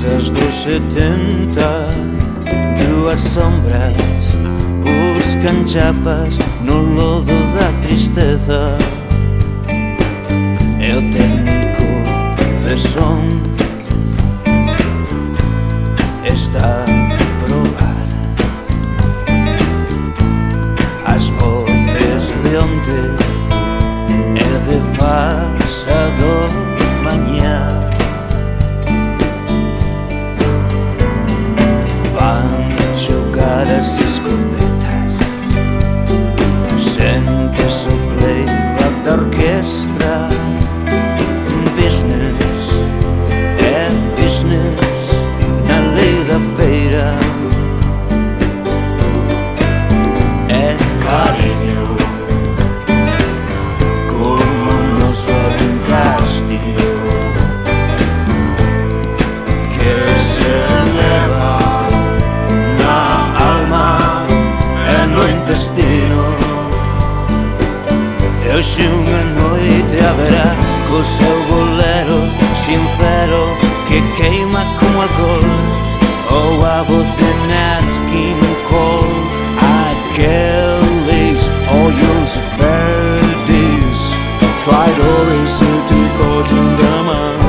Cousas dos 70, dúas sombras buscan chapas no lodo da tristeza. E o técnico de son está a probar as voces de onte e de pasado mañá. Van xogar as escopetas, sentes o playback da orquestra. Business é business na lei da feira. É cariño como no suelo castigo que se eleva na alma e no intestino. E hoxe unha noite haberá co seu bolero sincero que queima como alcohol, ou a voz de Nat King Cole. Aqueles olhos verdes traidores se te cortam da mão.